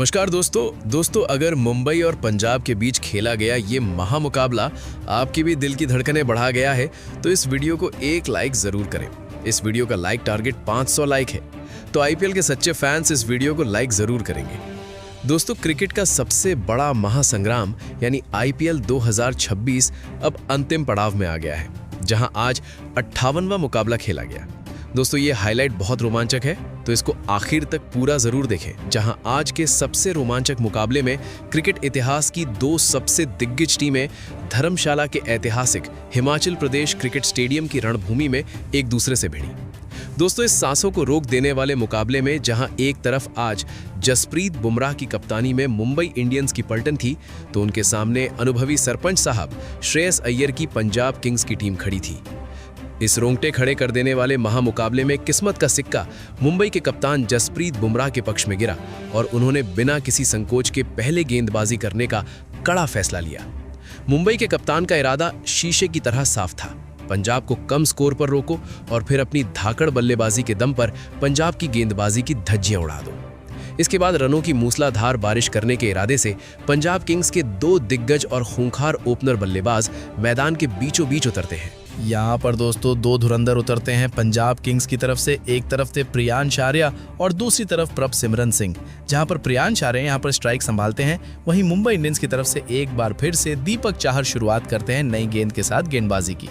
नमस्कार दोस्तों अगर मुंबई और पंजाब के बीच खेला गया ये महामुकाबला आपकी भी दिल की धड़कनें बढ़ा गया है तो इस वीडियो को एक लाइक जरूर करें। इस वीडियो का लाइक टारगेट 500 लाइक है, तो आईपीएल के सच्चे फैंस इस वीडियो को लाइक जरूर करेंगे। दोस्तों, क्रिकेट का सबसे बड़ा महासंग्राम यानी आईपीएल 2026 अब अंतिम पड़ाव में आ गया है, जहां आज 58वां मुकाबला खेला गया। दोस्तों, ये हाईलाइट बहुत रोमांचक है, तो इसको आखिर तक पूरा जरूर देखें, जहां आज के सबसे रोमांचक मुकाबले में क्रिकेट इतिहास की दो सबसे दिग्गज टीमें धर्मशाला के ऐतिहासिक हिमाचल प्रदेश क्रिकेट स्टेडियम की रणभूमि में एक दूसरे से भिड़ी। दोस्तों, इस सांसों को रोक देने वाले मुकाबले में जहां एक तरफ आज जसप्रीत बुमराह की कप्तानी में मुंबई इंडियंस की पलटन थी, तो उनके सामने अनुभवी सरपंच साहब श्रेयस अय्यर की पंजाब किंग्स की टीम खड़ी थी। इस रोंगटे खड़े कर देने वाले महामुकाबले में किस्मत का सिक्का मुंबई के कप्तान जसप्रीत बुमराह के पक्ष में गिरा और उन्होंने बिना किसी संकोच के पहले गेंदबाजी करने का कड़ा फैसला लिया। मुंबई के कप्तान का इरादा शीशे की तरह साफ था, पंजाब को कम स्कोर पर रोको और फिर अपनी धाकड़ बल्लेबाजी के दम पर पंजाब की गेंदबाजी की धज्जियां उड़ा दो। इसके बाद रनों की मूसलाधार बारिश करने के इरादे से पंजाब किंग्स के दो दिग्गज और खूंखार ओपनर बल्लेबाज मैदान के बीचों बीच उतरते हैं। यहाँ पर दोस्तों दो धुरंधर उतरते हैं पंजाब किंग्स की तरफ से। एक तरफ थे प्रियांश आर्या और दूसरी तरफ प्रभसिमरन सिंह। जहाँ पर प्रियांश आर्या यहाँ पर स्ट्राइक संभालते हैं, वहीं मुंबई इंडियंस की तरफ से एक बार फिर से दीपक चाहर शुरुआत करते हैं नई गेंद के साथ गेंदबाजी की।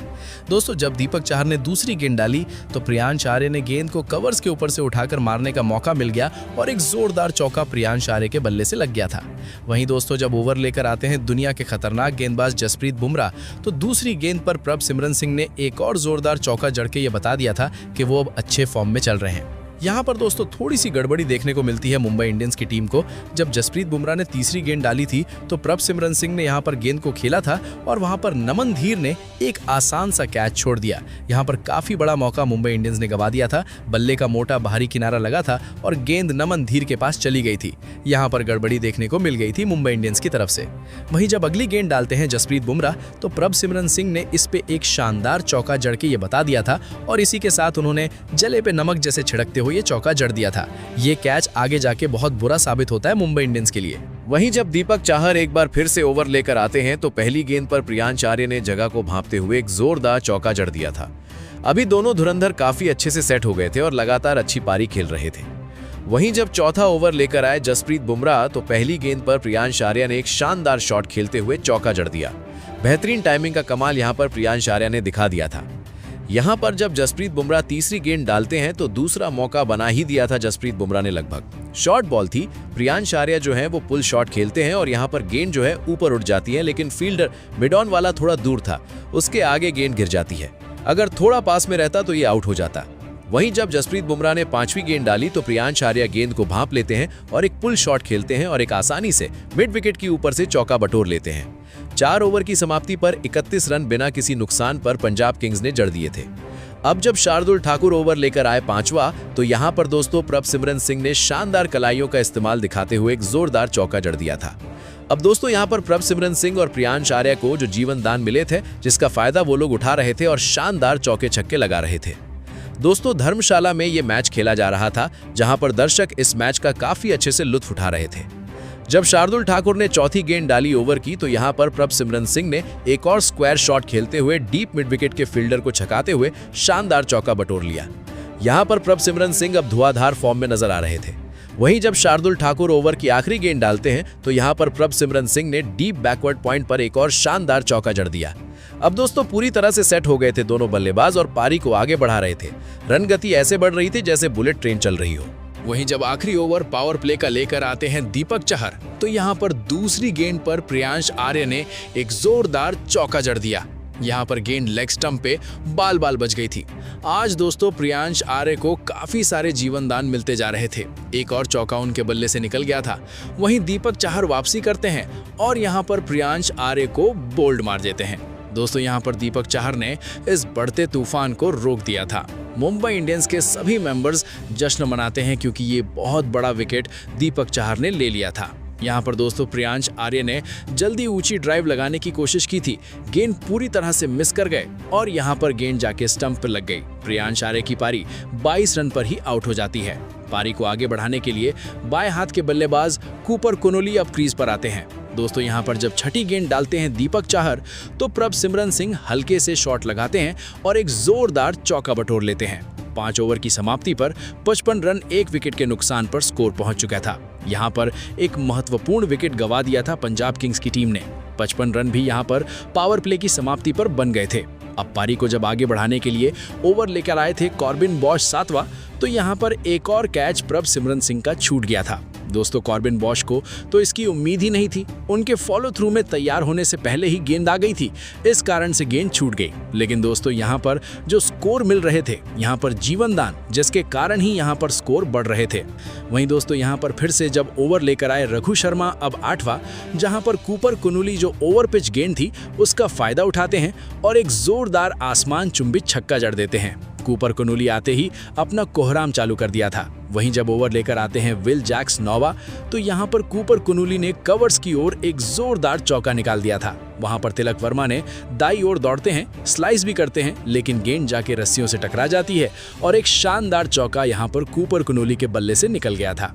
दोस्तों, जब दीपक चाहर ने दूसरी गेंद डाली तो प्रियांश आर्या ने गेंद को कवर्स के ऊपर से उठाकर मारने का मौका मिल गया और एक जोरदार चौका प्रियांश आर्या के बल्ले से लग गया था। वहीं दोस्तों, जब ओवर लेकर आते हैं दुनिया के खतरनाक गेंदबाज जसप्रीत बुमराह, तो दूसरी गेंद पर प्रभसिमरन सिंह ने एक और जोरदार चौका जड़ के ये बता दिया था कि वो अब अच्छे फॉर्म में चल रहे हैं। यहाँ पर दोस्तों थोड़ी सी गड़बड़ी देखने को मिलती है मुंबई इंडियंस की टीम को। जब जसप्रीत बुमराह ने तीसरी गेंद डाली थी तो प्रभसिमरन सिंह ने यहाँ पर गेंद को खेला था और वहाँ पर नमन धीर ने एक आसान सा कैच छोड़ दिया। यहाँ पर काफी बड़ा मौका मुंबई इंडियंस ने गवा दिया था। बल्ले का मोटा बाहरी किनारा लगा था और गेंद नमन धीर के पास चली गई थी। यहाँ पर गड़बड़ी देखने को मिल गई थी मुंबई इंडियंस की तरफ से। वहीं जब अगली गेंद डालते हैं जसप्रीत बुमराह तो प्रभसिमरन सिंह ने इस पे एक शानदार चौका जड़ के ये बता दिया था और इसी के साथ उन्होंने जले पे नमक जैसे छिड़कते हुए ये चौका जड़ दिया था। ये कैच आगे जाके बहुत बुरा साबित होता है मुंबई इंडियंस के लिए। वहीं जब दीपक चाहर एक बार फिर से ओवर लेकर आते हैं तो पहली गेंद पर प्रियांश आर्य ने जगह को भांपते हुए एक जोरदार चौका जड़ दिया था। अभी दोनों धुरंधर काफी अच्छे से सेट हो गए थे और लगातार अच्छी पारी खेल रहे थे। वहीं जब चौथा ओवर लेकर आए जसप्रीत बुमराह तो पहली गेंद पर प्रियांश आर्य ने एक शानदार शॉट खेलते हुए चौका जड़ दिया। बेहतरीन टाइमिंग का कमाल यहां पर प्रियांश आर्य ने दिखा दिया था। यहां पर जब जसप्रीत बुमराह तीसरी गेंद डालते हैं तो दूसरा मौका बना ही दिया था जसप्रीत बुमराह ने। लगभग शॉर्ट बॉल थी, प्रियांश आर्या जो है वो पुल शॉट खेलते हैं और यहां पर गेंद जो है ऊपर उठ जाती है, लेकिन फील्डर मिड ऑन वाला थोड़ा दूर था, उसके आगे गेंद गिर जाती है। अगर थोड़ा पास में रहता तो ये आउट हो जाता। वहीं जब जसप्रीत बुमराह ने पांचवी गेंद डाली तो प्रियांश आर्या गेंद को भांप लेते हैं और एक पुल शॉट खेलते हैं और एक आसानी से मिड विकेट की ऊपर से चौका बटोर लेते हैं। 4 ओवर की समाप्ति पर 31 रन बिना किसी नुकसान पर पंजाब किंग्स ने जड़ दिए थे। अब जब शार्दुल ठाकुर ओवर लेकर आए 5वां तो यहां पर दोस्तों प्रभसिमरन सिंह ने शानदार कलाइयों का इस्तेमाल दिखाते हुए एक जोरदार चौका जड़ दिया था। अब दोस्तों यहां पर प्रभसिमरन सिंह और प्रियांश आर्या को जो जीवन दान मिले थे, जिसका फायदा वो लोग उठा रहे थे और शानदार चौके छक्के लगा रहे थे। दोस्तों, धर्मशाला में ये मैच खेला जा रहा था, जहां पर दर्शक इस मैच का काफी अच्छे से लुत्फ उठा रहे थे। जब शार्दुल ठाकुर ने चौथी गेंद डाली ओवर की तो यहां पर प्रभसिमरन सिंह ने एक और स्क्वायर शॉट खेलते हुए डीप मिड विकेट के फील्डर को छकाते हुए शानदार चौका बटोर लिया। यहां पर प्रभसिमरन सिंह अब धुआंधार फॉर्म में नजर आ रहे थे। वहीं जब शार्दुल ठाकुर ओवर की आखिरी गेंद डालते हैं तो यहां पर प्रभसिमरन सिंह ने डीप बैकवर्ड पॉइंट पर एक और शानदार चौका जड़ दिया। अब दोस्तों पूरी तरह से सेट हो गए थे दोनों बल्लेबाज और पारी को आगे बढ़ा रहे थे। रन गति ऐसे बढ़ रही थी जैसे बुलेट ट्रेन चल रही हो। वहीं जब आखिरी ओवर पावर प्ले का लेकर आते हैं दीपक चाहर तो यहां पर दूसरी गेंद पर प्रियांश आर्य ने एक जोरदार चौका जड़ दिया। यहां पर गेंद लेग स्टंप पे बाल बच गई थी। आज दोस्तों प्रियांश आर्य को काफी सारे जीवन दान मिलते जा रहे थे। एक और चौका उनके बल्ले से निकल गया था। वहीं दीपक चाहर वापसी करते हैं और यहां पर प्रियांश आर्य को बोल्ड मार देते हैं। दोस्तों, यहां पर दीपक चाहर ने इस बढ़ते तूफान को रोक दिया था। मुंबई इंडियंस के सभी मेंबर्स जश्न मनाते हैं क्योंकि ये बहुत बड़ा विकेट दीपक चाहर ने ले लिया था। यहाँ पर दोस्तों प्रियांश आर्य ने जल्दी ऊंची ड्राइव लगाने की कोशिश की थी, गेंद पूरी तरह से मिस कर गए और यहाँ पर गेंद जाके स्टंप पर लग गई। प्रियांश आर्य की पारी 22 रन पर ही आउट हो जाती है। पारी को आगे बढ़ाने के लिए बाएं हाथ के बल्लेबाज कूपर कोनोली अब क्रीज पर आते हैं। दोस्तों यहाँ पर जब छठी गेंद डालते हैं दीपक चाहर तो प्रभसिमरन सिंह हल्के से शॉट लगाते हैं और एक जोरदार चौका बटोर लेते हैं। 5 ओवर की समाप्ति पर 55 रन 1 विकेट के नुकसान पर स्कोर पहुंच चुका था। यहाँ पर एक महत्वपूर्ण विकेट गंवा दिया था पंजाब किंग्स की टीम ने। 55 रन भी यहाँ पर पावर प्ले की समाप्ति पर बन गए थे। अब पारी को जब आगे बढ़ाने के लिए ओवर लेकर आए थे कॉर्बिन बॉश 7वां, तो यहाँ पर एक और कैच प्रभसिमरन सिंह का छूट गया था। दोस्तों कॉर्बिन बॉश को तो इसकी उम्मीद ही नहीं थी। उनके फॉलो थ्रू में तैयार होने से पहले ही गेंद आ गई थी, इस कारण से गेंद छूट गई। लेकिन दोस्तों यहाँ पर जो स्कोर मिल रहे थे, यहाँ पर जीवन दान, जिसके कारण ही यहाँ पर स्कोर बढ़ रहे थे। वहीं दोस्तों यहाँ पर फिर से जब ओवर लेकर आए रघु शर्मा अब 8वां, जहाँ पर कूपर कुनूली जो ओवर पिच गेंद थी उसका फायदा उठाते हैं और एक जोरदार आसमान चुंबित छक्का जड़ देते हैं। कूपर कुनूली आते ही अपना कोहराम चालू कर दिया था। वहीं जब ओवर लेकर आते हैं विल जैक्स 9वां, तो यहाँ पर कूपर कुनूली ने कवर्स की ओर एक जोरदार चौका निकाल दिया था। वहां पर तिलक वर्मा ने दाई ओर दौड़ते हैं, स्लाइस भी करते हैं, लेकिन गेंद जाके रस्सियों से टकरा जाती है और एक शानदार चौका यहाँ पर कूपर कुनूली के बल्ले से निकल गया था।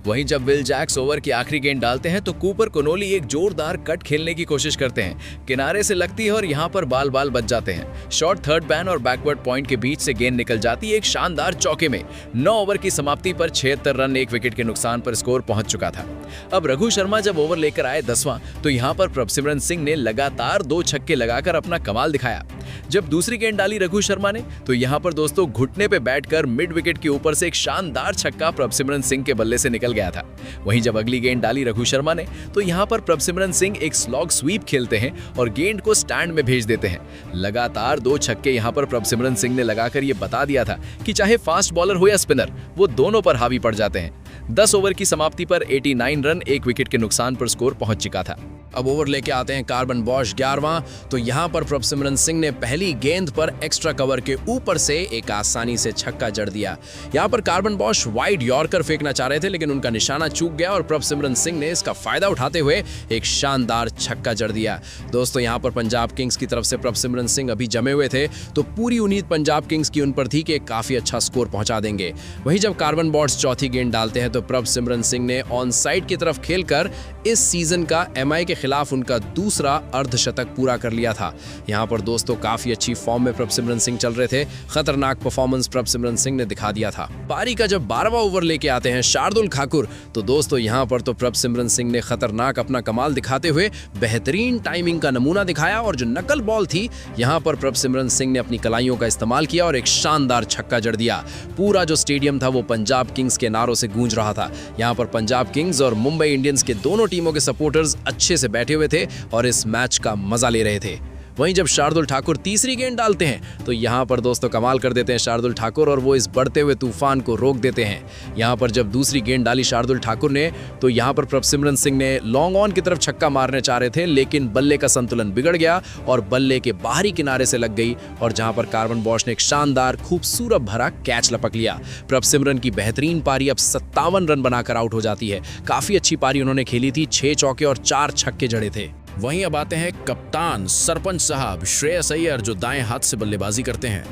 वहीं जब विल जैक्स ओवर की आखिरी गेंद डालते हैं तो कूपर कोनोली एक जोरदार कट खेलने की कोशिश करते हैं। किनारे से लगती है और यहां पर बाल बाल बच जाते हैं। शॉर्ट थर्ड बैन और बैकवर्ड पॉइंट के बीच से गेंद निकल जाती है एक शानदार चौके में। 9 ओवर की समाप्ति पर 76 रन 1 विकेट के नुकसान पर स्कोर पहुंच चुका था। अब रघु शर्मा जब ओवर लेकर आए 10वां, तो यहां पर प्रभसिमरन सिंह ने लगातार 2 छक्के लगाकर अपना कमाल दिखाया। जब दूसरी गेंद डाली रघु शर्मा ने, तो यहां पर दोस्तों घुटने पे बैठकर मिड विकेट के ऊपर से एक शानदार छक्का प्रभसिमरन सिंह के बल्ले से निकल गया था। वहीं जब अगली गेंद डाली रघु शर्मा ने, तो यहां पर प्रभसिमरन सिंह एक स्लॉग स्वीप खेलते हैं और गेंद को स्टैंड में भेज देते हैं। लगातार 2 छक्के यहां पर प्रभसिमरन सिंह ने लगाकर ये बता दिया था कि चाहे फास्ट बॉलर हो या स्पिनर, वो दोनों पर हावी पड़ जाते हैं। 10 ओवर की समाप्ति पर 89 रन 1 विकेट के नुकसान पर स्कोर पहुंच चुका था। अब ओवर लेके आते हैं कार्बन बॉश 11वां, तो यहाँ पर प्रभसिमरन सिंह ने पहली गेंद पर एक्स्ट्रा कवर के ऊपर से एक आसानी से छक्का जड़ दिया। यहाँ पर कार्बन बॉश वाइड यॉर्कर फेंकना चाह रहे थे, लेकिन उनका निशाना चूक गया और प्रभसिमरन सिंह ने इसका फायदा उठाते हुए एक शानदार छक्का जड़ दिया। दोस्तों यहाँ पर पंजाब किंग्स की तरफ से प्रभसिमरन सिंह अभी जमे हुए थे, तो पूरी उम्मीद पंजाब किंग्स की उन पर थी कि काफी अच्छा स्कोर पहुंचा देंगे। वहीं जब कार्बन बॉश चौथी गेंद डालते हैं तो प्रभसिमरन सिंह ने ऑन साइड की तरफ खेलकर इस सीजन का एमआई के खिलाफ उनका दूसरा अर्धशतक पूरा कर लिया था। यहाँ पर दोस्तों काफी अच्छी फॉर्म में प्रभसिमरन सिंह चल रहे थे। खतरनाक परफॉर्मेंस प्रभसिमरन सिंह ने दिखा दिया था। पारी का जब 12वां ओवर लेके आते हैं शार्दुल ठाकुर, तो दोस्तों यहाँ पर तो प्रभसिमरन सिंह ने खतरनाक अपना कमाल दिखाते हुए बेहतरीन टाइमिंग का नमूना दिखाया और जो नकल बॉल थी, यहाँ पर प्रभसिमरन सिंह ने अपनी कलाइयों का इस्तेमाल किया और एक शानदार छक्का जड़ दिया। पूरा जो स्टेडियम था वो पंजाब किंग्स के नारों से गूंज रहा था। यहाँ पर पंजाब किंग्स और मुंबई इंडियंस के दोनों टीमों के सपोर्टर्स अच्छे से बैठे हुए थे और इस मैच का मजा ले रहे थे। वहीं जब शार्दुल ठाकुर तीसरी गेंद डालते हैं, तो यहाँ पर दोस्तों कमाल कर देते हैं शार्दुल ठाकुर और वो इस बढ़ते हुए तूफान को रोक देते हैं। यहाँ पर जब दूसरी गेंद डाली शार्दुल ठाकुर ने, तो यहाँ पर प्रभसिमरन सिंह ने लॉन्ग ऑन की तरफ छक्का मारने चाह रहे थे, लेकिन बल्ले का संतुलन बिगड़ गया और बल्ले के बाहरी किनारे से लग गई और जहाँ पर कार्बन बॉश ने एक शानदार खूबसूरत भरा कैच लपक लिया। प्रभसिमरन की बेहतरीन पारी अब 57 रन बनाकर आउट हो जाती है। काफी अच्छी पारी उन्होंने खेली थी, 6 चौके और 4 छक्के जड़े थे। वहीं अब आते हैं कप्तान सरपंच साहब श्रेयस अय्यर, जो दाएं हाथ से बल्लेबाजी करते हैं।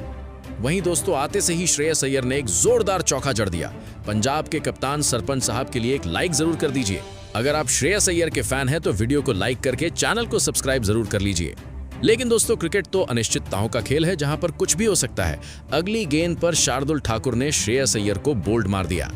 वहीं दोस्तों आते से ही श्रेयस अय्यर ने एक जोरदार चौका जड़ दिया। पंजाब के कप्तान सरपंच साहब के लिए एक लाइक जरूर कर दीजिए। अगर आप श्रेयस अय्यर के फैन हैं तो वीडियो को लाइक करके चैनल को सब्सक्राइब जरूर कर लीजिए। लेकिन दोस्तों क्रिकेट तो अनिश्चितताओं का खेल है, जहां पर कुछ भी हो सकता है। अगली गेंद पर शार्दुल ठाकुर ने श्रेयस अय्यर को बोल्ड मार दिया।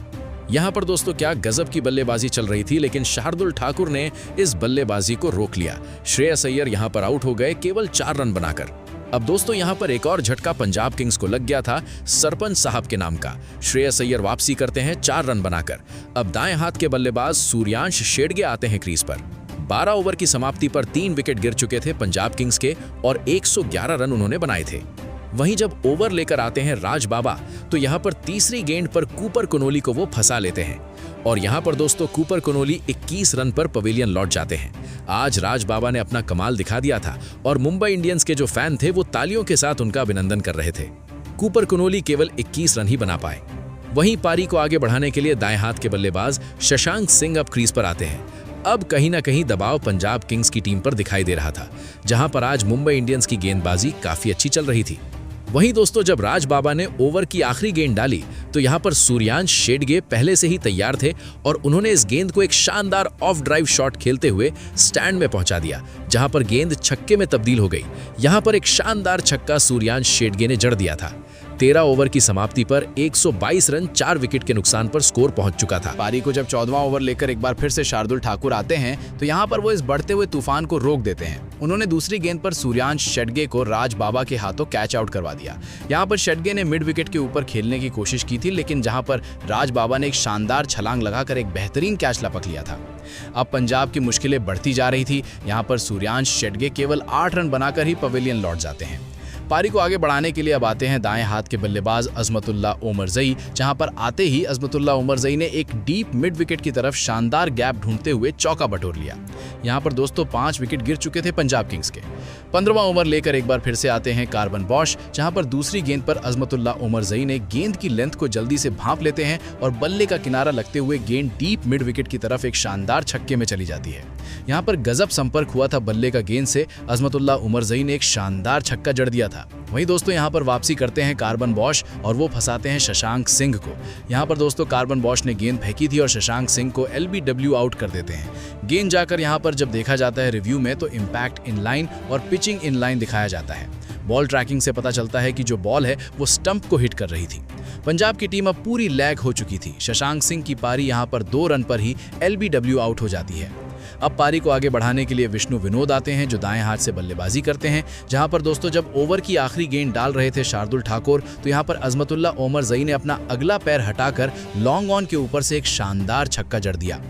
यहाँ पर दोस्तों क्या गजब की बल्लेबाजी चल रही थी, लेकिन शार्दुल ठाकुर ने इस बल्लेबाजी को रोक लिया। श्रेयस अय्यर यहाँ पर आउट हो गए केवल 4 रन बनाकर। अब दोस्तों यहाँ पर एक और झटका पंजाब किंग्स को लग गया था सरपंच साहब के नाम का। श्रेयस अय्यर वापसी करते हैं 4 रन बनाकर। अब दाएं हाथ के बल्लेबाज सूर्यांश शेडगे आते हैं क्रीज पर। 12 ओवर की समाप्ति पर 3 विकेट गिर चुके थे पंजाब किंग्स के और 111 रन उन्होंने बनाए थे। वहीं जब ओवर लेकर आते हैं राज बाबा, तो यहाँ पर तीसरी गेंद पर कूपर कुनोली को वो फंसा लेते हैं और यहाँ पर दोस्तों कूपर कुनोली 21 रन पर पवेलियन लौट जाते हैं। आज राज बाबा ने अपना कमाल दिखा दिया था और मुंबई इंडियंस के जो फैन थे वो तालियों के साथ उनका अभिनंदन कर रहे थे। कूपर कुनोली केवल 21 रन ही बना पाए। वहीं पारी को आगे बढ़ाने के लिए दाएं हाथ के बल्लेबाज शशांक सिंह अब क्रीज पर आते हैं। अब कहीं ना कहीं दबाव पंजाब किंग्स की टीम पर दिखाई दे रहा था, जहां पर आज मुंबई इंडियंस की गेंदबाजी काफी अच्छी चल रही थी। वहीं दोस्तों जब राज बाबा ने ओवर की आखिरी गेंद डाली, तो यहाँ पर सूर्यांश शेडगे पहले से ही तैयार थे और उन्होंने इस गेंद को एक शानदार ऑफ ड्राइव शॉट खेलते हुए स्टैंड में पहुंचा दिया, जहां पर गेंद छक्के में तब्दील हो गई। यहां पर एक शानदार छक्का सूर्यांश शेडगे ने जड़ दिया था। 13 ओवर की समाप्ति पर 122 रन 4 विकेट के नुकसान पर स्कोर पहुंच चुका था। पारी को जब 14वां ओवर लेकर एक बार फिर से शार्दुल ठाकुर आते हैं तो यहां पर वो इस बढ़ते हुए तूफान को रोक देते हैं। उन्होंने दूसरी गेंद पर सूर्यांश शेडगे को राज बाबा के हाथों कैच आउट करवा दिया। यहां पर शेडगे ने मिड विकेट के ऊपर खेलने की कोशिश की थी, लेकिन जहां पर राज बाबा ने एक शानदार छलांग लगाकर एक बेहतरीन कैच लपक लिया था। अब पंजाब की मुश्किलें बढ़ती जा रही थी। यहां पर सूर्यांश शेडगे केवल 8 रन बनाकर ही पवेलियन लौट जाते हैं। पारी को आगे बढ़ाने के लिए अब आते हैं दाएं हाथ के बल्लेबाज अजमतुल्ला ओमरजई, जहां पर आते ही अजमतुल्ला ओमरजई ने एक डीप मिड विकेट की तरफ शानदार गैप ढूंढते हुए चौका बटोर लिया। यहां पर दोस्तों 5 विकेट गिर चुके थे पंजाब किंग्स के। 15वां ओवर लेकर एक बार फिर से आते हैं कार्बन बॉश, जहां पर दूसरी गेंद पर अजमतुल्ला ओमरजई ने गेंद की लेंथ को जल्दी से भांप लेते हैं और बल्ले का किनारा लगते हुए गेंद डीप मिड विकेट की तरफ एक शानदार छक्के में चली जाती है। यहां पर गजब संपर्क हुआ था बल्ले का गेंद से। अजमतुल्ला ओमरजई ने एक शानदार छक्का जड़ दिया था। वहीं दोस्तों यहां पर वापसी करते हैं कार्बन बॉश और वो फंसाते हैं शशांक सिंह को। यहां पर दोस्तों कार्बन बॉश ने गेंद फेंकी थी और शशांक सिंह को LBW आउट कर देते हैं। गेंद जाकर यहां पर जब देखा जाता है रिव्यू में तो इम्पैक्ट इन लाइन और पिचिंग इन लाइन दिखाया जाता है। बॉल ट्रैकिंग से पता चलता है कि जो बॉल है वो स्टंप को हिट कर रही थी। पंजाब की टीम अब पूरी लैग हो चुकी थी। शशांक सिंह की पारी यहां पर 2 रन पर ही LBW आउट हो जाती है। अब पारी को आगे बढ़ाने के लिए विष्णु विनोद आते हैं, जो दाएं हाथ से बल्लेबाजी करते हैं। जहां पर दोस्तों जब ओवर की आखिरी गेंद डाल रहे थे शार्दुल ठाकुर, तो यहां पर अजमतुल्ला ओमरजई ने अपना अगला पैर हटाकर लॉन्ग ऑन के ऊपर से एक शानदार छक्का जड़ दिया।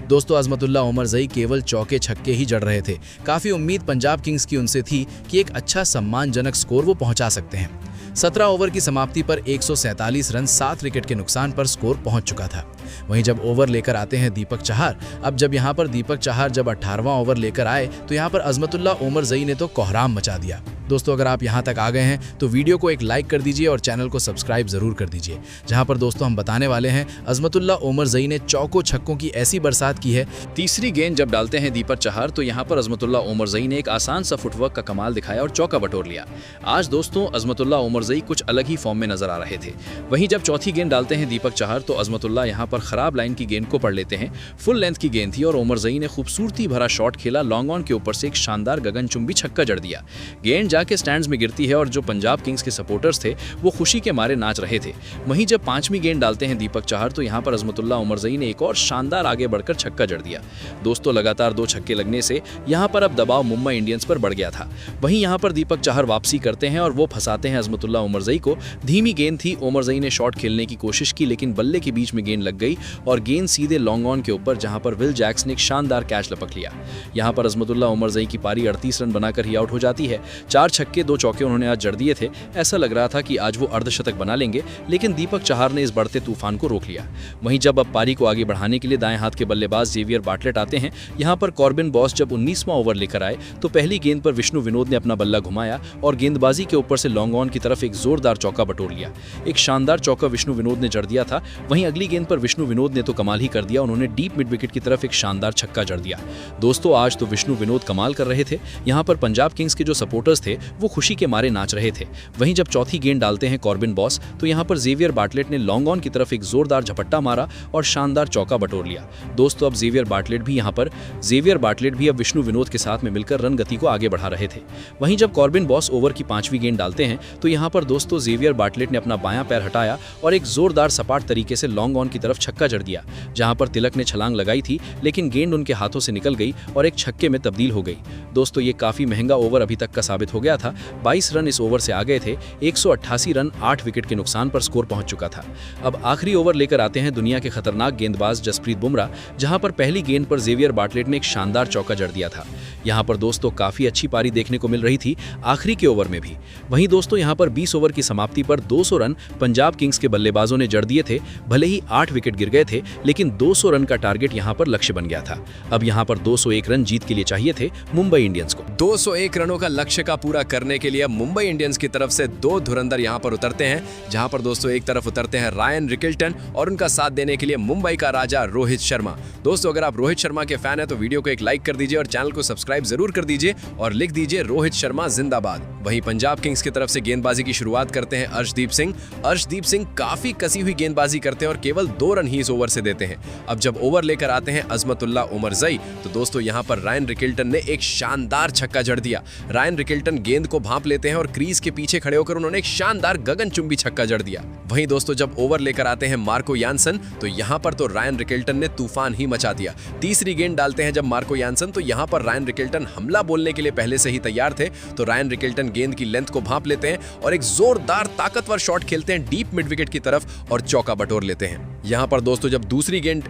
दोस्तों अजमतुल्ला ओमरजई केवल चौके छक्के ही जड़ रहे थे। काफी उम्मीद पंजाब किंग्स की उनसे थी कि एक अच्छा सम्मानजनक स्कोर वो पहुंचा सकते हैं। 17 ओवर की समाप्ति पर 147 रन 7 विकेट के नुकसान पर स्कोर पहुंच चुका था। वहीं जब ओवर लेकर आते हैं दीपक चाहर, अब जब यहां पर दीपक चाहर जब 18वां ओवर लेकर आए तो यहां पर अजमतुल्ला ओमरजई ने तो कोहराम मचा दिया। दोस्तों अगर आप यहां तक आ गए हैं तो वीडियो को एक लाइक कर दीजिए और चैनल को सब्सक्राइब जरूर कर दीजिए, जहां पर दोस्तों हम बताने वाले हैं अजमतुल्ला ओमरजई ने चौकों छक्कों की ऐसी बरसात की है। तीसरी गेंद जब डालते हैं दीपक चाहर तो यहां पर अजमतुल्ला ओमरजई ने एक आसान सा फुटवर्क का कमाल दिखाया और चौका बटोर लिया। आज दोस्तों अजमतुल्ला ओमरजई कुछ अलग ही फॉर्म में नजर आ रहे थे। वहीं जब चौथी गेंद डालते हैं दीपक चाहर तो अजमतुल्ला यहां पर खराब लाइन की गेंद को पढ़ लेते हैं। फुल लेंथ की गेंद थी और ओमरजई ने खूबसूरती भरा शॉट खेला, लॉन्ग ऑन के ऊपर से एक शानदार गगनचुंबी छक्का जड़ दिया। गेंद जाके स्टैंड्स में गिरती है और जो पंजाब किंग्स के सपोर्टर्स थे वो खुशी के मारे नाच रहे थे। वहीं जब 5वीं गेंद डालते हैं दीपक चाहर तो यहां पर अजमतुल्ला ओमरजई ने एक और शानदार आगे बढ़कर छक्का जड़ दिया। दोस्तों लगातार 2 छक्के लगने से यहां पर अब दबाव मुंबई इंडियंस पर बढ़ गया था। वहीं यहां पर दीपक चाहर वापसी करते हैं और वो फंसाते हैं अजमतुल्ला ओमरजई को। धीमी गेंद थी, ओमरजई ने शॉट खेलने की कोशिश की लेकिन बल्ले के बीच में गेंद लग गई और गेंद सीधे लॉन्ग ऑन के ऊपर, जहां पर विल जैक्स ने एक शानदार कैच लपक लिया। यहां पर अजमतुल्ला ओमरजई की पारी 38 रन बनाकर ही आउट हो जाती है। 4 छक्के 2 चौके उन्होंने आज जड़ दिए थे। ऐसा लग रहा था कि आज वो अर्धशतक बना लेंगे, लेकिन दीपक चाहर ने इस बढ़ते तूफान को रोक लिया। वहीं जब अब पारी को आगे बढ़ाने के लिए दाएं हाथ के बल्लेबाज जेवियर बाटलेट आते हैं, यहां पर कॉर्बिन बॉस जब 19वां ओवर लेकर आए तो पहली गेंद पर विष्णु विनोद ने अपना बल्ला घुमाया और गेंदबाजी के ऊपर से लॉन्ग ऑन की तरफ एक जोरदार चौका बटोर लिया। एक शानदार चौका विष्णु विनोद ने जड़ दिया था। वहीं अगली गेंद पर विष्णु विनोद ने तो कमाल ही कर दिया, उन्होंने डीप मिड विकेट की तरफ एक शानदार छक्का जड़ दिया। दोस्तों आज तो विष्णु विनोद कमाल कर रहे थे। यहां पर पंजाब किंग्स के जो सपोर्टर्स थे वो खुशी के मारे नाच रहे थे। वहीं जब चौथी गेंद डालते हैं कॉर्बिन बॉस तो यहां पर जेवियर बाटलेट ने लॉन्ग ऑन की तरफ एक जोरदार झपट्टा मारा और शानदार चौका बटोर लिया। दोस्तों अब जेवियर बाटलेट भी अब विष्णु विनोद के साथ में मिलकर रन गति को आगे बढ़ा रहे थे। वहीं जब कॉर्बिन बॉस ओवर की 5वीं गेंद डालते हैं तो यहां पर दोस्तों जेवियर बाटलेट ने अपना बायां पैर हटाया और एक जोरदार सपाट तरीके से लॉन्ग ऑन की तरफ छक्का जड़ दिया, जहां पर तिलक ने छलांग लगाई थी लेकिन गेंद उनके हाथों से निकल गई और एक छक्के में तब्दील हो गई। दोस्तों ये काफी महंगा ओवर अभी तक का साबित हो गया था। 22 रन इस ओवर से आ गए थे। 188 रन 8 विकेट के नुकसान पर स्कोर पहुंच चुका था। अब आखिरी ओवर लेकर आते हैं दुनिया के खतरनाक गेंदबाज जसप्रीत बुमराह, जहां पर पहली गेंद पर जेवियर बाटलेट ने एक शानदार चौका जड़ दिया था। यहां पर दोस्तों काफी अच्छी पारी देखने को मिल रही थी आखिरी के ओवर में भी। वहीं दोस्तों यहां पर 20 ओवर की समाप्ति पर 200 रन पंजाब किंग्स के बल्लेबाजों ने जड़ दिए थे। भले ही 8 विकेट गिर गए थे लेकिन 200 रन का टारगेट यहां पर लक्ष्य बन गया था। अब यहां पर 201 रन जीत के लिए चाहिए थे मुंबई इंडियंस को। 201 रनों का लक्ष्य का पूरा पूरा करने के लिए मुंबई इंडियंस की तरफ से 2 धुरंधर यहां पर उतरते हैं, जहां पर दोस्तों एक तरफ उतरते हैं रायन रिकल्टन और उनका साथ देने के लिए मुंबई का राजा रोहित शर्मा। दोस्तों अगर आप रोहित शर्मा के फैन हैं तो वीडियो को एक लाइक कर दीजिए और चैनल को सब्सक्राइब जरूर कर दीजिए और लिख दीजिए रोहित शर्मा जिंदाबाद। वहीं पंजाब किंग्स की तरफ से गेंदबाजी की शुरुआत करते हैं अर्शदीप सिंह। अर्शदीप सिंह काफी कसी हुई गेंदबाजी करते हैं और केवल 2 रन ही इस ओवर से देते हैं। अब जब ओवर लेकर आते हैं अजमतुल्ला उमरजई तो दोस्तों यहां पर रायन रिकल्टन ने एक शानदार छक्का जड़ दिया। रायन रिकल्टन गेंद को भांप लेते हैं और क्रीज के पीछे खड़े होकर उन्होंने एक शानदार गगनचुंबी छक्का जड़ दिया। वहीं दोस्तों जब ओवर लेकर आते हैं मार्को यानसन तो यहां पर तो रायन रिकल्टन ने तूफान ही मचा दिया। तीसरी गेंद डालते हैं जब मार्को यानसन तो यहां पर रायन रिकल्टन हमला बोलने के लिए पहले से ही तैयार थे, तो रायन रिकल्टन गेंद की लेंथ को भांप लेते हैं और एक जोरदार ताकतवर शॉट खेलते हैं डीप मिड विकेट की तरफ और चौका बटोर लेते हैं। यहां पर दोस्तों जब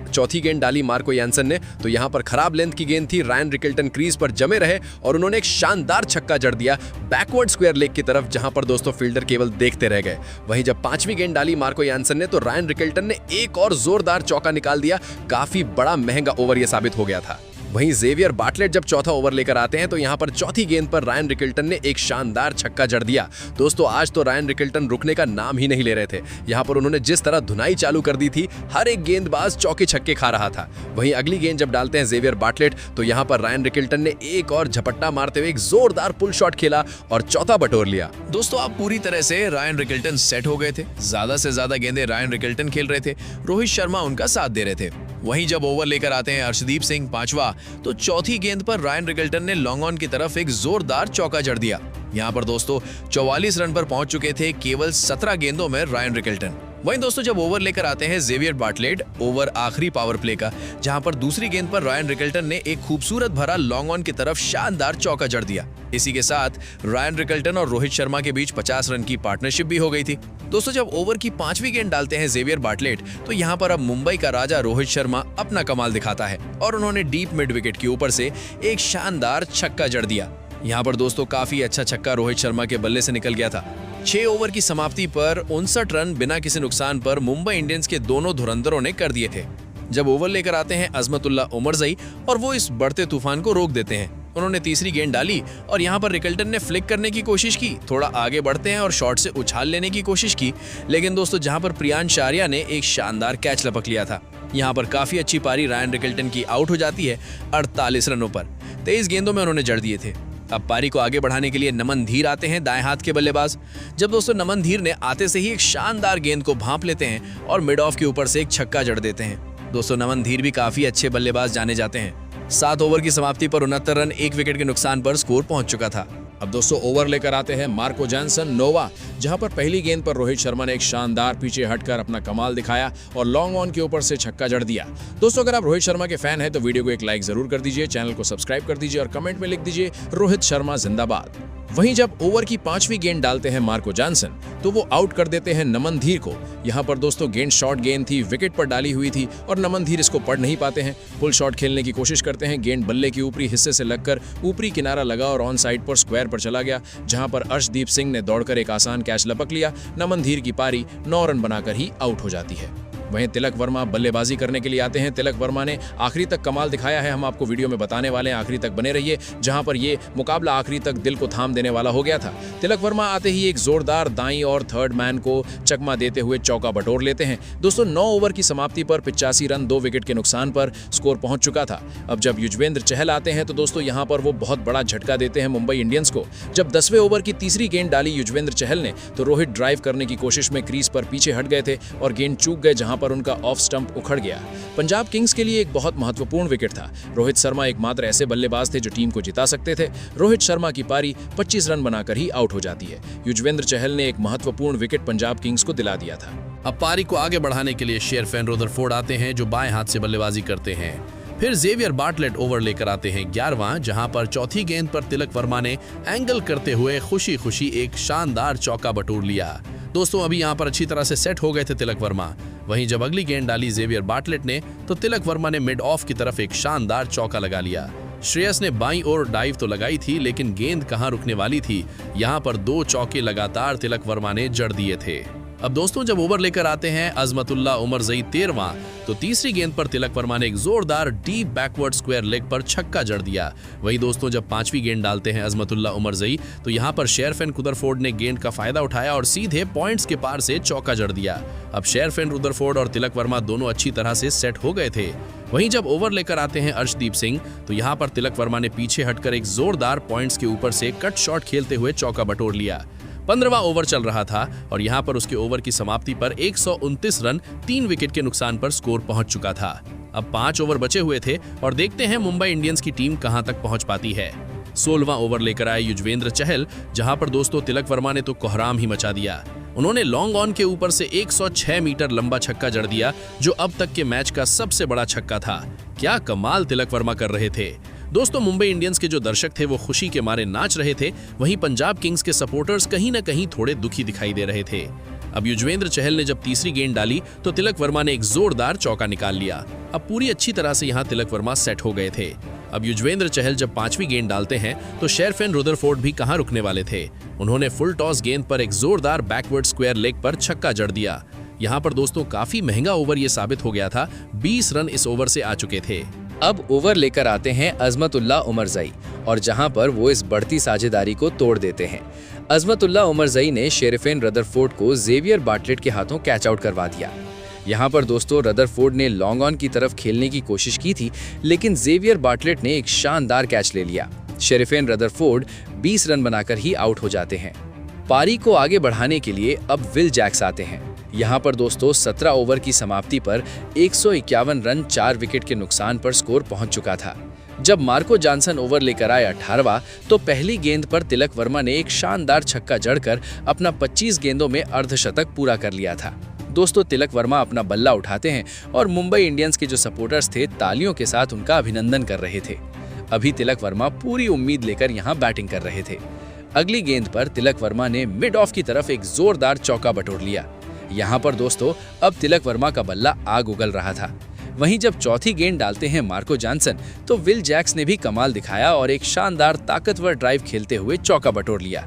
चौथी गेंद डाली मार्को यानसन ने तो यहां पर खराब लेंथ की गेंद थी। रायन रिकल्टन क्रीज पर जमे रहे और उन्होंने एक शानदार छक्का जड़ दिया बैकवर्ड स्क्वायर लेग की तरफ, जहां पर दोस्तों फील्डर केवल देखते रह गए। वहीं जब 5वीं गेंद डाली मार्को यानसन ने तो रायन रिकल्टन ने एक और जोरदार चौका निकाल दिया। काफी बड़ा महंगा ओवर यह साबित हो गया था। वहीं जेवियर बाटलेट जब चौथा ओवर लेकर आते हैं तो यहां पर चौथी गेंद पर रायन रिकल्टन ने एक शानदार छक्का जड़ दिया। दोस्तों आज तो रायन रिकल्टन रुकने का नाम ही नहीं ले रहे थे। यहां पर उन्होंने जिस तरह धुनाई चालू कर दी थी, हर एक गेंदबाज चौके छक्के खा रहा था। वहीं अगली गेंद जब डालते हैं जेवियर बाटलेट तो यहां पर रायन रिकल्टन ने एक और झपट्टा मारते हुए एक जोरदार पुल शॉट खेला और चौथा बटोर लिया। दोस्तों आप पूरी तरह से रायन रिकल्टन सेट हो गए थे। ज्यादा से ज्यादा गेंदें रायन रिकल्टन खेल रहे थे, रोहित शर्मा उनका साथ दे रहे थे। वहीं जब ओवर लेकर आते हैं अर्शदीप सिंह 5वां तो चौथी गेंद पर रायन रिकल्टन ने लॉन्ग ऑन की तरफ एक जोरदार चौका जड़ दिया। यहां पर दोस्तों 44 रन पर पहुंच चुके थे केवल 17 गेंदों में रायन रिकल्टन। वहीं दोस्तों जब ओवर लेकर आते हैं जेवियर बाटलेट, ओवर आखिरी पावर प्ले का, जहां पर दूसरी गेंद पर रायन रिकल्टन ने एक खूबसूरत भरा लॉन्ग ऑन की तरफ शानदार चौका जड़ दिया। इसी के साथ रायन रिकल्टन और रोहित शर्मा के बीच 50 रन की पार्टनरशिप भी हो गई थी। दोस्तों जब ओवर की 5वीं गेंद डालते हैं जेवियर बाटलेट तो यहां पर अब मुंबई का राजा रोहित शर्मा अपना कमाल दिखाता है और उन्होंने डीप मिड विकेट के ऊपर से एक शानदार छक्का जड़ दिया। यहां पर दोस्तों काफी अच्छा छक्का रोहित शर्मा के बल्ले से निकल गया था। 6 ओवर की समाप्ति पर 59 रन बिना किसी नुकसान पर मुंबई इंडियंस के दोनों धुरंधरों ने कर दिए थे। जब ओवर लेकर आते हैं अजमतुल्ला उमरजई और वो इस बढ़ते तूफान को रोक देते हैं। उन्होंने तीसरी गेंद डाली और यहाँ पर रिकल्टन ने फ्लिक करने की कोशिश की, थोड़ा आगे बढ़ते हैं और शॉट से उछाल लेने की कोशिश की, लेकिन दोस्तों जहां पर प्रियांश आर्या ने एक शानदार कैच लपक लिया था। यहाँ पर काफी अच्छी पारी रायन रिकल्टन की आउट हो जाती है 48 रनों पर। 23 गेंदों में उन्होंने जड़ दिए थे। अब पारी को आगे बढ़ाने के लिए नमन धीर आते हैं, दाएं हाथ के बल्लेबाज। जब दोस्तों नमन धीर ने आते से ही एक शानदार गेंद को भांप लेते हैं और मिड ऑफ के ऊपर से एक छक्का जड़ देते हैं। दोस्तों नमन धीर भी काफी अच्छे बल्लेबाज जाने जाते हैं। 7 ओवर की समाप्ति पर 69 रन 1 विकेट के नुकसान पर स्कोर पहुंच चुका था। अब दोस्तों ओवर लेकर आते हैं मार्को जानसन नोवा, जहां पर पहली गेंद पर रोहित शर्मा ने एक शानदार पीछे हटकर अपना कमाल दिखाया और लॉन्ग ऑन के ऊपर से छक्का जड़ दिया। दोस्तों अगर आप रोहित शर्मा के फैन हैं तो वीडियो को एक लाइक जरूर कर दीजिए, चैनल को सब्सक्राइब कर दीजिए और कमेंट में लिख दीजिए रोहित शर्मा जिंदाबाद। वहीं जब ओवर की 5वीं गेंद डालते हैं मार्को जानसन तो वो आउट कर देते हैं नमन धीर को। यहाँ पर दोस्तों गेंद शॉर्ट गेंद थी, विकेट पर डाली हुई थी और नमन धीर इसको पढ़ नहीं पाते हैं। पुल शॉट खेलने की कोशिश करते हैं, गेंद बल्ले के ऊपरी हिस्से से लगकर ऊपरी किनारा लगा और ऑन साइड पर स्क्वायर पर चला गया, जहां पर अर्शदीप सिंह ने दौड़कर एक आसान कैच लपक लिया। नमन धीर की पारी 9 रन बनाकर ही आउट हो जाती है। वहीं तिलक वर्मा बल्लेबाजी करने के लिए आते हैं। तिलक वर्मा ने आखिरी तक कमाल दिखाया है, हम आपको वीडियो में बताने वाले हैं, आखिरी तक बने रहिए, जहां पर ये मुकाबला आखिरी तक दिल को थाम देने वाला हो गया था। तिलक वर्मा आते ही एक जोरदार दाईं और थर्ड मैन को चकमा देते हुए चौका बटोर लेते हैं। दोस्तों 9 ओवर की समाप्ति पर 85 रन 2 विकेट के नुकसान पर स्कोर पहुंच चुका था। अब जब युजवेंद्र चहल आते हैं तो दोस्तों यहां पर वो बहुत बड़ा झटका देते हैं मुंबई इंडियंस को। जब 10वें ओवर की तीसरी गेंद डाली युजवेंद्र चहल ने तो रोहित ड्राइव करने की कोशिश में क्रीज पर पीछे हट गए थे और गेंद चूक गए, जहां पर उनका ऑफ स्टंप उखड़ गया। पंजाब किंग्स के लिए एक बहुत महत्वपूर्ण विकेट था। रोहित शर्मा एकमात्र ऐसे बल्लेबाज थे जो टीम को जिता सकते थे। रोहित शर्मा की पारी 25 रन बनाकर ही आउट हो जाती है। युजवेंद्र चहल ने एक महत्वपूर्ण विकेट पंजाब किंग्स को दिला दिया था। अब पारी को आगे बढ़ाने के लिए शेरफैन रुदरफोर्ड आते हैं जो बाएं हाथ से बल्लेबाजी करते हैं। फिर जेवियर बाटलेट ओवर लेकर आते हैं 11वां, जहां पर चौथी गेंद पर तिलक वर्मा ने एंगल करते हुए खुशी खुशी एक शानदार चौका बटोर लिया। दोस्तों अभी यहां पर अच्छी तरह से सेट हो गए थे तिलक वर्मा। वहीं जब अगली गेंद डाली जेवियर बाटलेट ने तो तिलक वर्मा ने मिड ऑफ की तरफ एक शानदार चौका लगा लिया। श्रेयस ने बाईं ओर डाइव तो लगाई थी, लेकिन गेंद कहां रुकने वाली थी। यहां पर 2 चौके लगातार तिलक वर्मा ने जड़ दिए थे। अब दोस्तों जब ओवर लेकर आते हैं अजमतुल्ला उमरजई 13वां, तो तीसरी गेंद पर तिलक वर्मा ने एक जोरदार डीप बैकवर्ड स्क्वायर लेग पर छक्का जड़ दिया। वही दोस्तों जब पांचवी गेंद डालते हैं अजमतुल्ला उमरजई, तो यहाँ पर शेरफेन रुदरफोर्ड ने गेंद का फायदा उठाया और सीधे पॉइंट्स के पार से चौका जड़ दिया। अब शेरफेन रुदरफोर्ड और तिलक वर्मा दोनों अच्छी तरह से सेट हो गए थे। वहीं जब ओवर लेकर आते हैं अर्शदीप सिंह, तो यहाँ पर तिलक वर्मा ने पीछे हटकर एक जोरदार पॉइंट्स के ऊपर से कट शॉट खेलते हुए चौका बटोर लिया। 15वां ओवर चल रहा था और यहाँ पर उसके ओवर की समाप्ति पर 129 रन 3 विकेट के नुकसान पर स्कोर पहुंच चुका था। अब 5 ओवर बचे हुए थे और देखते हैं मुंबई इंडियंस की टीम कहां तक पहुंच पाती है। 16वां ओवर लेकर आए युजवेंद्र चहल, जहां पर दोस्तों तिलक वर्मा ने तो कोहराम ही मचा दिया। उन्होंने लॉन्ग ऑन के ऊपर से 106 मीटर लंबा छक्का जड़ दिया, जो अब तक के मैच का सबसे बड़ा छक्का था। क्या कमाल तिलक वर्मा कर रहे थे। दोस्तों मुंबई इंडियंस के जो दर्शक थे वो खुशी के मारे नाच रहे थे, वहीं पंजाब किंग्स के सपोर्टर्स कहीं न कहीं थोड़े दुखी दिखाई दे रहे थे। अब युजवेंद्र चहल ने जब तीसरी गेंद डाली तो तिलक वर्मा ने एक जोरदार चौका निकाल लिया। अब पूरी अच्छी तरह से यहाँ तिलक वर्मा सेट हो गए थे। अब युजवेंद्र चहल जब पांचवी गेंद डालते हैं तो शेरफेन रुदरफोर्ड भी कहां रुकने वाले थे। उन्होंने फुल टॉस गेंद पर एक जोरदार बैकवर्ड स्क्वायर लेग पर छक्का जड़ दिया। यहाँ पर दोस्तों काफी महंगा ओवर ये साबित हो गया था। 20 रन इस ओवर से आ चुके थे। अब ओवर लेकर आते हैं अजमतुल्ला उमरजई, और जहां पर वो इस बढ़ती साझेदारी को तोड़ देते हैं। अजमतुल्ला उमरजई ने शेरफेन रदरफोर्ड को जेवियर बाटलेट के हाथों कैच आउट करवा दिया। यहाँ पर दोस्तों रदरफोर्ड ने लॉन्ग ऑन की तरफ खेलने की कोशिश की थी, लेकिन जेवियर बाटलेट ने एक शानदार कैच ले लिया। शेरफेन रदरफोर्ड 20 रन बनाकर ही आउट हो जाते हैं। पारी को आगे बढ़ाने के लिए अब विल जैक्स आते हैं। यहाँ पर दोस्तों 17 ओवर की समाप्ति पर 151 रन 4 विकेट के नुकसान पर स्कोर पहुंच चुका था। जब मार्को जॉनसन ओवर लेकर आए 18वां, तो पहली गेंद पर तिलक वर्मा ने एक शानदार छक्का जड़कर अपना 25 गेंदों में अर्धशतक पूरा कर लिया था। दोस्तों तिलक वर्मा अपना बल्ला उठाते हैं और मुंबई इंडियंस के जो सपोर्टर्स थे तालियों के साथ उनका अभिनंदन कर रहे थे। अभी तिलक वर्मा पूरी उम्मीद लेकर यहाँ बैटिंग कर रहे थे। अगली गेंद पर तिलक वर्मा ने मिड ऑफ की तरफ एक जोरदार चौका बटोर लिया। यहाँ पर दोस्तों अब तिलक वर्मा का बल्ला आग उगल रहा था। वहीं जब चौथी गेंद डालते हैं मार्को जॉनसन, तो विल जैक्स ने भी कमाल दिखाया और एक शानदार ताकतवर ड्राइव खेलते हुए चौका बटोर लिया।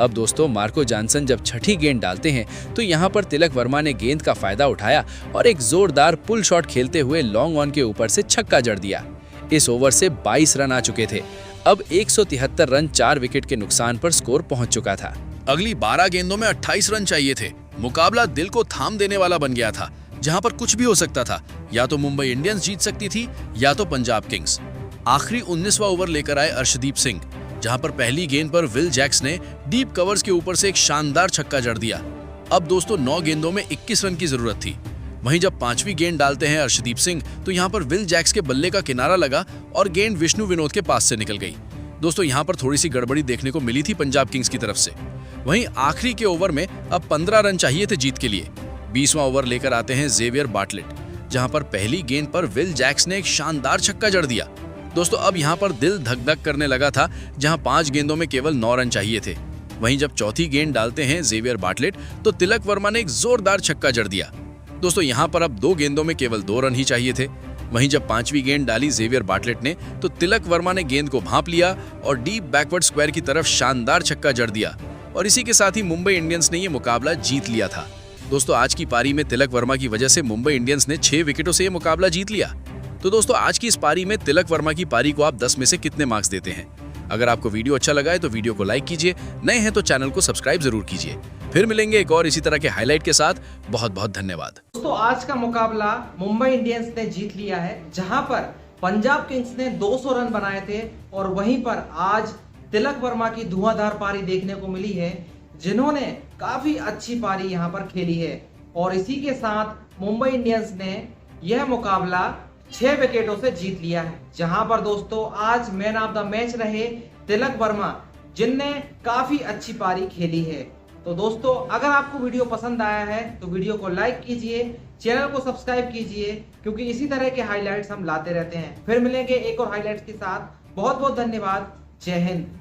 अब दोस्तों मार्को जॉनसन जब छठी गेंद डालते हैं तो यहाँ पर तिलक वर्मा ने गेंद का फायदा उठाया और एक जोरदार पुल शॉट खेलते हुए लॉन्ग ऑन के ऊपर से छक्का जड़ दिया। इस ओवर से 22 रन आ चुके थे। अब 173 रन 4 विकेट के नुकसान पर स्कोर पहुंच चुका था। अगली 12 गेंदों में 28 रन चाहिए थे। मुकाबला दिल को थाम देने वाला बन गया था, जहां पर कुछ भी हो सकता था। या तो मुंबई इंडियंस जीत सकती थी या तो पंजाब किंग्स। आखिरी 19वां ओवर लेकर आए अर्शदीप सिंह, जहां पर पहली गेंद पर विल जैक्स ने डीप कवर्स के ऊपर से एक शानदार छक्का जड़ दिया। अब दोस्तों 9 गेंदों में 21 रन की जरूरत थी। वहीं जब पांचवी गेंद डालते हैं अर्शदीप सिंह, तो यहाँ पर विल जैक्स के बल्ले का किनारा लगा और गेंद विष्णु विनोद के पास से निकल गई। दोस्तों यहाँ पर थोड़ी सी गड़बड़ी देखने को मिली थी पंजाब किंग्स की तरफ से। वहीं आखिरी के ओवर में अब 15 रन चाहिए थे जीत के लिए। 20वां ओवर लेकर आते हैं जेवियर बाटलेट, जहां पर पहली गेंद पर विल जैक्स ने एक शानदार छक्का जड़ दिया। दोस्तों अब यहां पर दिल धक धक करने लगा था, जहां 5 गेंदों में केवल 9 रन चाहिए थे। वहीं जब चौथी गेंद डालते हैं जेवियर बाटलेट, तो तिलक वर्मा ने एक जोरदार छक्का जड़ दिया। दोस्तों यहां पर अब 2 गेंदों में केवल 2 रन ही चाहिए थे। वहीं जब पांचवी गेंद डाली जेवियर बाटलेट ने, तो तिलक वर्मा ने गेंद को भांप लिया और डीप बैकवर्ड स्क्वायर की तरफ शानदार छक्का जड़ दिया, और इसी के साथ ही मुंबई इंडियंस ने ये मुकाबला जीत लिया था। दोस्तों आज की पारी में तिलक वर्मा की वजह से मुंबई इंडियंस ने 6 विकेटों से ये मुकाबला जीत लिया। तो दोस्तों आज की इस पारी में तिलक वर्मा की पारी को आप 10 में से कितने मार्क्स देते हैं? अगर आपको वीडियो अच्छा लगा है तो वीडियो को लाइक कीजिए, नए हैं तो चैनल को सब्सक्राइब जरूर कीजिए। फिर मिलेंगे एक और इसी तरह के हाईलाइट के साथ। बहुत बहुत धन्यवाद। दोस्तों आज का मुकाबला मुंबई इंडियंस ने जीत लिया है, जहां पर पंजाब किंग्स ने 200 रन बनाए थे, और वहीं पर आज तिलक वर्मा की धुआंधार पारी देखने को मिली है, जिन्होंने काफी अच्छी पारी यहां पर खेली है। और इसी के साथ मुंबई इंडियंस ने यह मुकाबला 6 विकेटों से जीत लिया है, जहां पर दोस्तों आज मैन ऑफ द मैच रहे तिलक वर्मा, जिनने काफी अच्छी पारी खेली है। तो दोस्तों अगर आपको वीडियो पसंद आया है तो वीडियो को लाइक कीजिए, चैनल को सब्सक्राइब कीजिए, क्योंकि इसी तरह के हाइलाइट्स हम लाते रहते हैं। फिर मिलेंगे एक और हाइलाइट्स के साथ। बहुत बहुत धन्यवाद। जय हिंद।